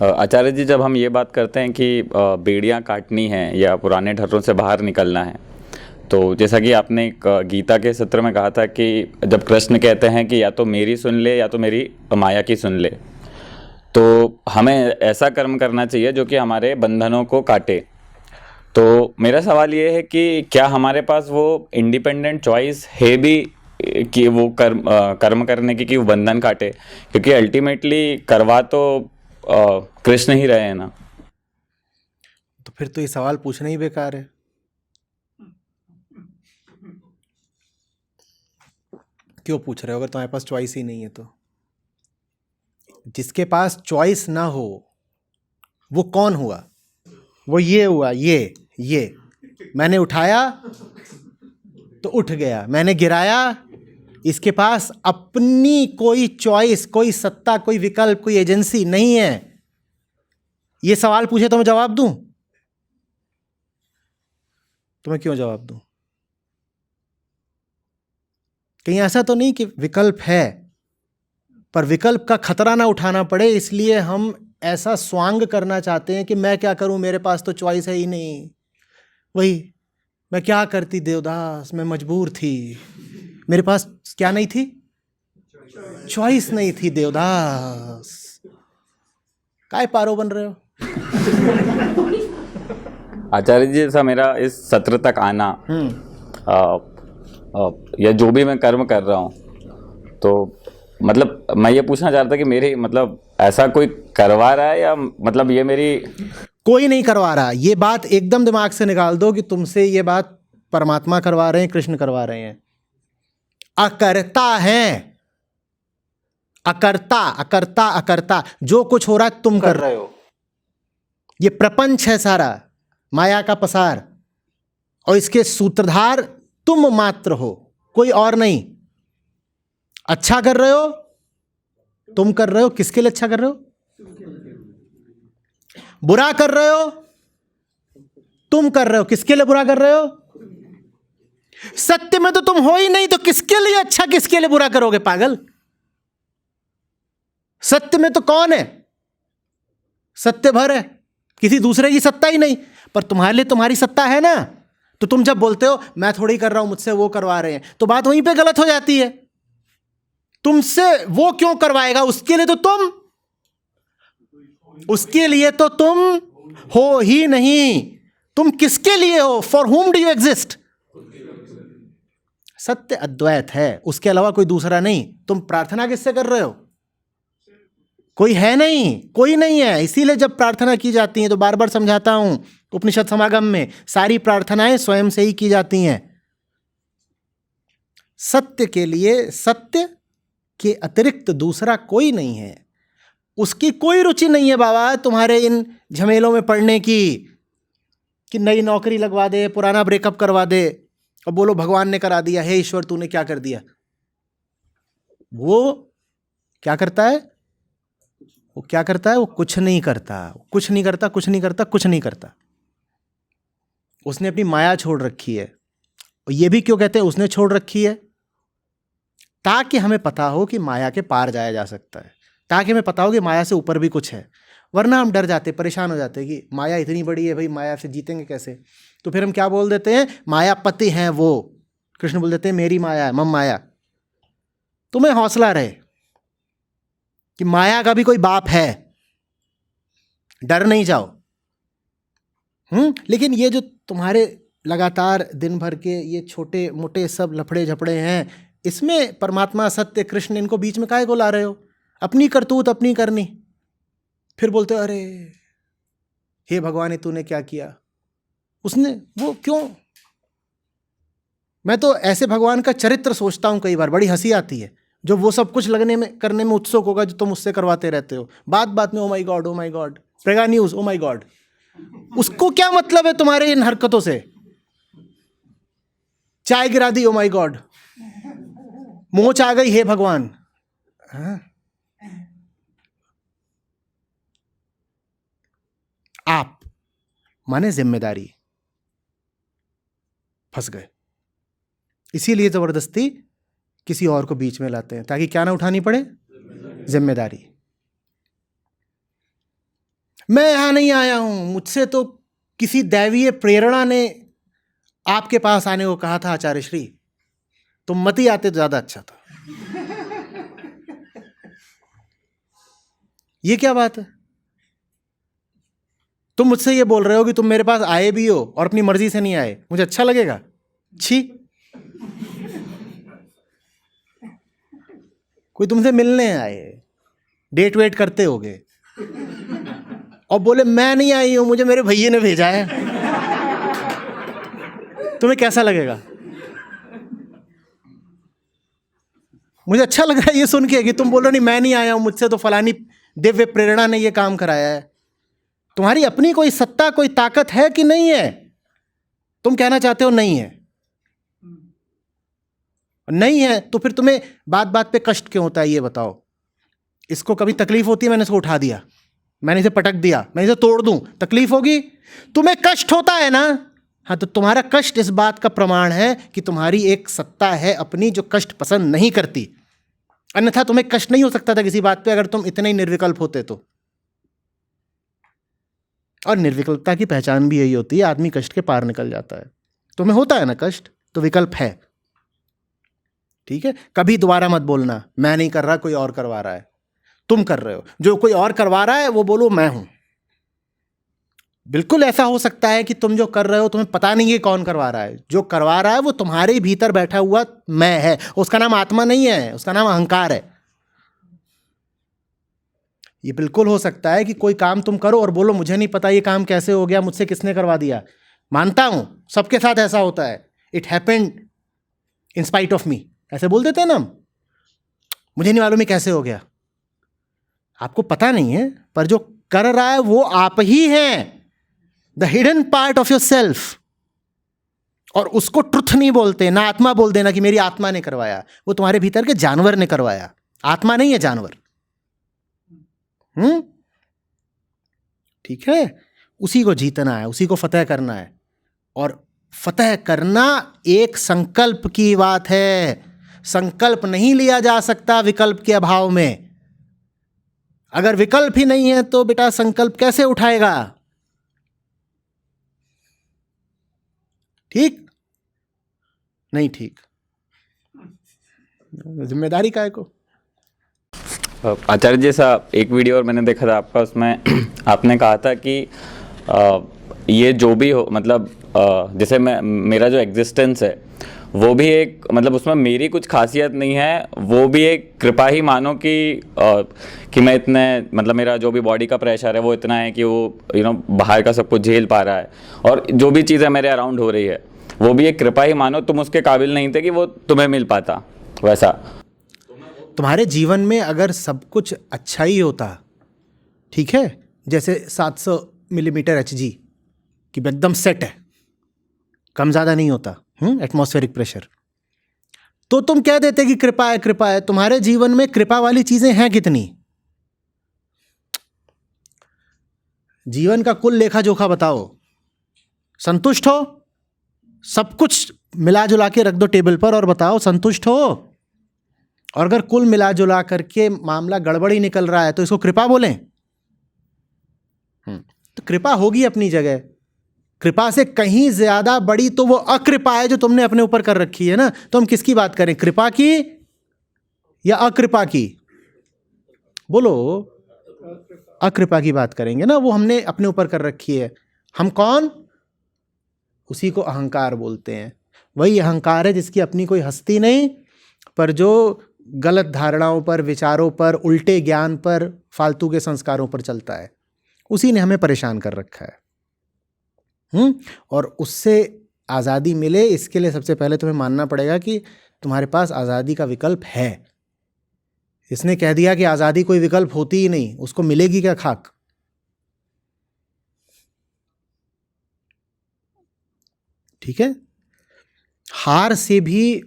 आचार्य जी, जब हम ये बात करते हैं कि बेड़ियाँ काटनी है या पुराने ढर्रों से बाहर निकलना है, तो जैसा कि आपने एक गीता के सत्र में कहा था कि जब कृष्ण कहते हैं कि या तो मेरी सुन ले या तो मेरी माया की सुन ले, तो हमें ऐसा कर्म करना चाहिए जो कि हमारे बंधनों को काटे। तो मेरा सवाल ये है कि क्या हमारे पास वो इंडिपेंडेंट चॉइस है भी कि वो कर्म करने की, कि वो बंधन काटे? क्योंकि अल्टीमेटली करवा तो कृष्ण ही रहे हैं ना। तो फिर तो ये सवाल पूछना ही बेकार है। क्यों पूछ रहे हो अगर तुम्हारे पास चॉइस ही नहीं है तो? जिसके पास चॉइस ना हो वो कौन हुआ? वो ये हुआ, ये मैंने उठाया तो उठ गया, मैंने गिराया। इसके पास अपनी कोई चॉइस, कोई सत्ता, कोई विकल्प, कोई एजेंसी नहीं है। ये सवाल पूछे तो मैं जवाब दूं? तो मैं क्यों जवाब दूं? कहीं ऐसा तो नहीं कि विकल्प है, पर विकल्प का खतरा ना उठाना पड़े, इसलिए हम ऐसा स्वांग करना चाहते हैं कि मैं क्या करूं, मेरे पास तो चॉइस है ही नहीं। वही, मैं क्या करती देवदास, मैं मजबूर थी, मेरे पास क्या नहीं थी? चॉइस नहीं थी देवदास। काय पारो बन रहे हो? आचार्य जी, जैसा मेरा इस सत्र तक आना या जो भी मैं कर्म कर रहा हूँ, तो मतलब मैं ये पूछना चाहता कि मेरे मतलब ऐसा कोई करवा रहा है या मतलब ये मेरी... कोई नहीं करवा रहा। ये बात एकदम दिमाग से निकाल दो कि तुमसे ये बात परमात्मा करवा रहे हैं, कृष्ण करवा रहे हैं। अकर्ता है, अकर्ता अकर्ता अकर्ता। जो कुछ हो रहा है तुम कर रहे हो। ये प्रपंच है सारा, माया का पसार, और इसके सूत्रधार तुम मात्र हो, कोई और नहीं। अच्छा कर रहे हो, तुम कर रहे हो। किसके लिए अच्छा कर रहे हो? बुरा कर रहे हो, तुम कर रहे हो। किसके लिए बुरा कर रहे हो? सत्य में तो तुम हो ही नहीं, तो किसके लिए अच्छा, किसके लिए बुरा करोगे पागल? सत्य में तो कौन है? सत्य भर है, किसी दूसरे की सत्ता ही नहीं। पर तुम्हारे लिए तुम्हारी सत्ता है ना। तो तुम जब बोलते हो मैं थोड़ी कर रहा हूं, मुझसे वो करवा रहे हैं, तो बात वहीं पे गलत हो जाती है। तुमसे वो क्यों करवाएगा? उसके लिए तो तुम, उसके लिए तो तुम हो ही नहीं। तुम किसके लिए हो? फॉर हुम डू यू एग्जिस्ट? सत्य अद्वैत है, उसके अलावा कोई दूसरा नहीं। तुम प्रार्थना किससे कर रहे हो? कोई है नहीं, कोई नहीं है। इसीलिए जब प्रार्थना की जाती है, तो बार बार समझाता हूं उपनिषद समागम में, सारी प्रार्थनाएं स्वयं से ही की जाती हैं। सत्य के लिए, सत्य के अतिरिक्त दूसरा कोई नहीं है। उसकी कोई रुचि नहीं है बाबा तुम्हारे इन झमेलों में पड़ने की, कि नई नौकरी लगवा दे, पुराना ब्रेकअप करवा दे, और बोलो भगवान ने करा दिया, हे ईश्वर तूने क्या कर दिया। वो क्या करता है? वो क्या करता है? वो कुछ नहीं करता, कुछ नहीं करता, कुछ नहीं करता, कुछ नहीं करता। उसने अपनी माया छोड़ रखी है। और ये भी क्यों कहते हैं उसने छोड़ रखी है? ताकि हमें पता हो कि माया के पार जाया जा सकता है, ताकि हमें पता हो कि माया से ऊपर भी कुछ है। वरना हम डर जाते, परेशान हो जाते कि माया इतनी बड़ी है भाई, माया से जीतेंगे कैसे। तो फिर हम क्या बोल देते हैं? मायापति हैं वो। कृष्ण बोल देते हैं मेरी माया है, मम माया। तुम्हें हौसला रहे कि माया का भी कोई बाप है, डर नहीं जाओ। लेकिन ये जो तुम्हारे लगातार दिन भर के ये छोटे मोटे सब लफड़े झपड़े हैं, इसमें परमात्मा, सत्य, कृष्ण, इनको बीच में काहे को ला रहे हो? अपनी करतूत अपनी करनी, फिर बोलते हो अरे हे भगवान तूने क्या किया, उसने वो क्यों। मैं तो ऐसे भगवान का चरित्र सोचता हूं, कई बार बड़ी हंसी आती है, जो वो सब कुछ लगने में करने में उत्सुक होगा जो तुम उससे करवाते रहते हो। बात बात में ओ माई गॉड, ओ माई गॉड, प्रेगा न्यूज, ओ माई गॉड। उसको क्या मतलब है तुम्हारे इन हरकतों से? चाय गिरा दी, ओ माई गॉड, मोच आ गई, हे भगवान। आप माने जिम्मेदारी, फंस गए। इसीलिए जबरदस्ती किसी और को बीच में लाते हैं, ताकि क्या ना उठानी पड़े? जिम्मेदारी। मैं यहाँ नहीं आया हूँ, मुझसे तो किसी दैवीय प्रेरणा ने आपके पास आने को कहा था आचार्य श्री, तुम मत ही आते तो ज्यादा अच्छा था। ये क्या बात है? तुम मुझसे ये बोल रहे हो कि तुम मेरे पास आए भी हो और अपनी मर्जी से नहीं आए, मुझे अच्छा लगेगा? छी। कोई तुमसे मिलने आए, डेट वेट करते होगे और बोले मैं नहीं आई हूं, मुझे मेरे भैया ने भेजा है, तुम्हें कैसा लगेगा? मुझे अच्छा लग रहा है ये सुन के कि तुम बोलो नहीं मैं नहीं आया हूं, मुझसे तो फलानी दिव्य प्रेरणा ने ये काम कराया है। तुम्हारी अपनी कोई सत्ता, कोई ताकत है कि नहीं है? तुम कहना चाहते हो नहीं है। नहीं है तो फिर तुम्हें बात बात पे कष्ट क्यों होता है ये बताओ। इसको कभी तकलीफ होती है मैंने इसको उठा दिया, मैंने इसे पटक दिया, मैं इसे तोड़ दूं, तकलीफ होगी? तुम्हें कष्ट होता है ना? हाँ, तो तुम्हारा कष्ट इस बात का प्रमाण है कि तुम्हारी एक सत्ता है अपनी जो कष्ट पसंद नहीं करती। अन्यथा तुम्हें कष्ट नहीं हो सकता था किसी बात पे अगर तुम इतने ही निर्विकल्प होते तो। और निर्विकल्पता की पहचान भी यही होती है, आदमी कष्ट के पार निकल जाता है। तुम्हें होता है ना कष्ट, तो विकल्प है, ठीक है? कभी दोबारा मत बोलना मैं नहीं कर रहा, कोई और करवा रहा है। तुम कर रहे हो, जो कोई और करवा रहा है वो बोलो मैं हूं। बिल्कुल ऐसा हो सकता है कि तुम जो कर रहे हो तुम्हें पता नहीं है कौन करवा रहा है। जो करवा रहा है वो तुम्हारे भीतर बैठा हुआ मैं है, उसका नाम आत्मा नहीं है, उसका नाम अहंकार है। ये बिल्कुल हो सकता है कि कोई काम तुम करो और बोलो मुझे नहीं पता ये काम कैसे हो गया, मुझसे किसने करवा दिया। मानता हूं सबके साथ ऐसा होता है, it happened in spite of me, ऐसे बोल देते हैं ना हम, मुझे नहीं मालूम ये कैसे हो गया। आपको पता नहीं है, पर जो कर रहा है वो आप ही हैं, the hidden part of your self. और उसको ट्रुथ नहीं बोलते, ना आत्मा बोल देना कि मेरी आत्मा ने करवाया, वो तुम्हारे भीतर के जानवर ने करवाया। आत्मा नहीं है, जानवर। ठीक है? उसी को जीतना है, उसी को फतेह करना है। और फतेह करना एक संकल्प की बात है। संकल्प नहीं लिया जा सकता विकल्प के अभाव में। अगर विकल्प ही नहीं है तो बेटा संकल्प कैसे उठाएगा? ठीक नहीं? ठीक, जिम्मेदारी काय को। आचार्य जैसा एक वीडियो और मैंने देखा था आपका, उसमें आपने कहा था कि ये जो भी हो, मतलब जैसे मेरा जो एग्जिस्टेंस है वो भी एक, मतलब उसमें मेरी कुछ खासियत नहीं है, वो भी एक कृपा ही मानो कि मैं इतने, मतलब मेरा जो भी बॉडी का प्रेशर है वो इतना है कि वो बाहर का सब कुछ झेल पा रहा है, और जो भी चीज़ें मेरे अराउंड हो रही है वो भी एक कृपा ही मानो। तुम उसके काबिल नहीं थे कि वो तुम्हें मिल पाता वैसा। तुम्हारे जीवन में अगर सब कुछ अच्छा ही होता, ठीक है, जैसे 700 मिलीमीटर HG कि एकदम सेट है, कम ज़्यादा नहीं होता एटमॉस्फेरिक प्रेशर, तो तुम कह देते कि कृपा है कृपा है। तुम्हारे जीवन में कृपा वाली चीज़ें हैं कितनी? जीवन का कुल लेखा जोखा बताओ। संतुष्ट हो? सब कुछ मिला जुला के रख दो टेबल पर और बताओ संतुष्ट हो? और अगर कुल मिला जुला करके मामला गड़बड़ी निकल रहा है तो इसको कृपा बोलें? तो कृपा होगी अपनी जगह। कृपा से कहीं ज्यादा बड़ी तो वो अकृपा है जो तुमने अपने ऊपर कर रखी है ना। तो हम किसकी बात करें, कृपा की या अकृपा की? बोलो, अकृपा की बात करेंगे ना, वो हमने अपने ऊपर कर रखी है। हम कौन? उसी को अहंकार बोलते हैं। वही अहंकार है जिसकी अपनी कोई हस्ती नहीं, पर जो गलत धारणाओं पर, विचारों पर, उल्टे ज्ञान पर, फालतू के संस्कारों पर चलता है। उसी ने हमें परेशान कर रखा है। और उससे आज़ादी मिले, इसके लिए सबसे पहले तुम्हें मानना पड़ेगा कि तुम्हारे पास आज़ादी का विकल्प है। इसने कह दिया कि आज़ादी कोई विकल्प होती ही नहीं, उसको मिलेगी क्या खाक? ठीक है? हार से भी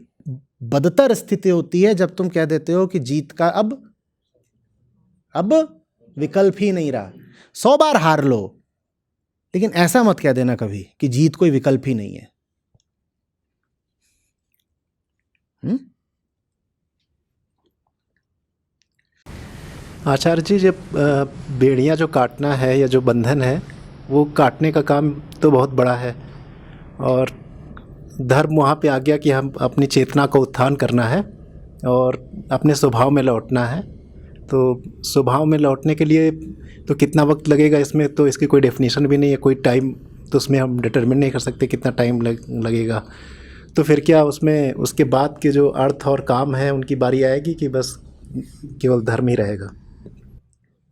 बदतर स्थिति होती है जब तुम कह देते हो कि जीत का अब विकल्प ही नहीं रहा। 100 बार हार लो, लेकिन ऐसा मत कह देना कभी कि जीत कोई विकल्प ही नहीं है। आचार्य जी, जब बेड़ियाँ जो काटना है या जो बंधन है, वो काटने का काम तो बहुत बड़ा है, और धर्म वहाँ पे आ गया कि हम अपनी चेतना को उत्थान करना है और अपने स्वभाव में लौटना है। तो स्वभाव में लौटने के लिए तो कितना वक्त लगेगा, इसमें तो इसकी कोई डेफिनेशन भी नहीं है, कोई टाइम तो उसमें हम डिटरमिन नहीं कर सकते कितना टाइम लगेगा। तो फिर क्या उसमें उसके बाद के जो अर्थ और काम है उनकी बारी आएगी कि बस केवल धर्म ही रहेगा?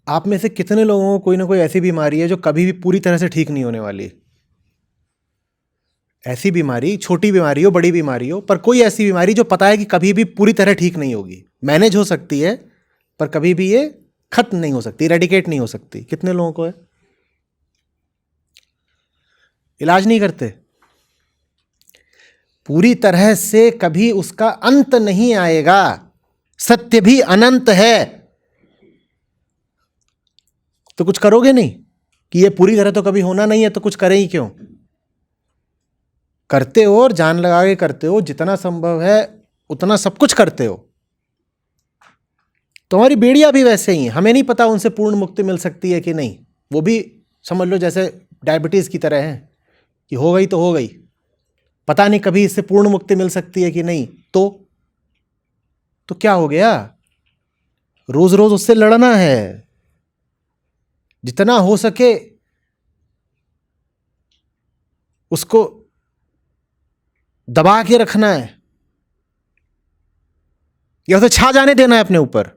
आप में से कितने लोगों को कोई ना कोई ऐसी बीमारी है जो कभी भी पूरी तरह से ठीक नहीं होने वाली? ऐसी बीमारी, छोटी बीमारी हो बड़ी बीमारी हो, पर कोई ऐसी बीमारी जो पता है कि कभी भी पूरी तरह ठीक नहीं होगी, मैनेज हो सकती है पर कभी भी ये खत्म नहीं हो सकती, रेडिकेट नहीं हो सकती। कितने लोगों को है? इलाज नहीं करते, पूरी तरह से कभी उसका अंत नहीं आएगा। सत्य भी अनंत है, तो कुछ करोगे नहीं कि ये पूरी तरह तो कभी होना नहीं है, तो कुछ करें ही क्यों? करते हो और जान लगा के करते हो, जितना संभव है उतना सब कुछ करते हो। तुम्हारी बेड़ियां भी वैसे ही हैं, हमें नहीं पता उनसे पूर्ण मुक्ति मिल सकती है कि नहीं। वो भी समझ लो जैसे डायबिटीज की तरह है कि हो गई तो हो गई, पता नहीं कभी इससे पूर्ण मुक्ति मिल सकती है कि नहीं। तो क्या हो गया? रोज रोज उससे लड़ना है, जितना हो सके उसको दबा के रखना है या उसे छा जाने देना है अपने ऊपर।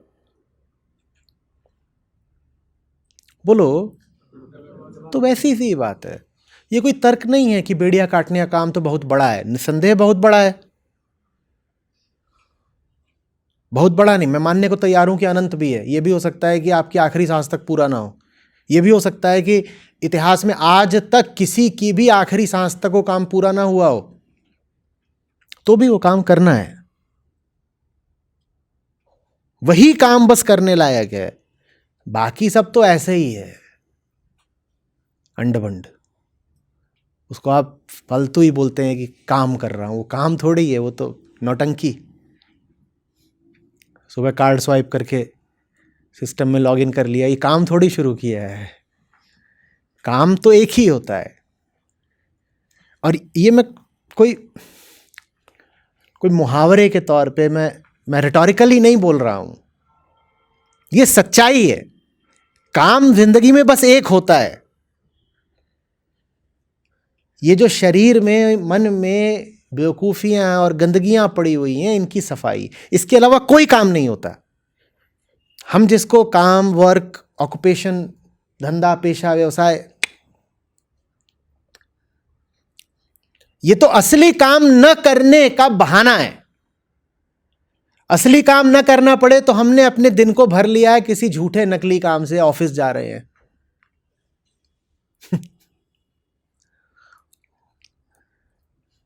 बोलो, तो वैसी सी बात है। ये कोई तर्क नहीं है कि बेड़ियां काटने का काम तो बहुत बड़ा है। निसंदेह बहुत बड़ा है, बहुत बड़ा नहीं, मैं मानने को तैयार हूं कि अनंत भी है। यह भी हो सकता है कि आपकी आखिरी सांस तक पूरा ना हो। यह भी हो सकता है कि इतिहास में आज तक किसी की भी आखिरी सांस तक वो काम पूरा ना हुआ हो, तो भी वो काम करना है। वही काम बस करने लायक है, बाकी सब तो ऐसे ही है, अंडबंड। उसको आप फालतू ही बोलते हैं कि काम कर रहा हूं, वो काम थोड़ी ही है, वो तो नौटंकी। सुबह कार्ड स्वाइप करके सिस्टम में लॉगिन कर लिया, ये काम थोड़ी शुरू किया है। काम तो एक ही होता है। और ये मैं कोई मुहावरे के तौर पे मैं रिटोरिकली नहीं बोल रहा हूं, ये सच्चाई है। काम जिंदगी में बस एक होता है। ये जो शरीर में, मन में बेवकूफियां और गंदगियां पड़ी हुई हैं, इनकी सफाई, इसके अलावा कोई काम नहीं होता। हम जिसको काम, वर्क, ऑक्यूपेशन, धंधा, पेशा, व्यवसाय, ये तो असली काम न करने का बहाना है। असली काम न करना पड़े तो हमने अपने दिन को भर लिया है किसी झूठे नकली काम से। ऑफिस जा रहे हैं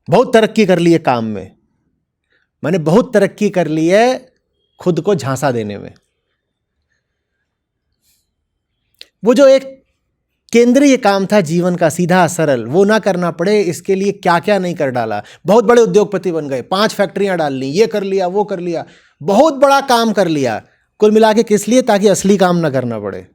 बहुत तरक्की कर ली है काम में, मैंने बहुत तरक्की कर ली है खुद को झांसा देने में। वो जो एक केंद्रीय काम था जीवन का, सीधा सरल, वो ना करना पड़े, इसके लिए क्या क्या नहीं कर डाला। बहुत बड़े उद्योगपति बन गए, 5 फैक्ट्रियां डाल ली, ये कर लिया, वो कर लिया, बहुत बड़ा काम कर लिया। कुल मिला के किस लिए? ताकि असली काम ना करना पड़े।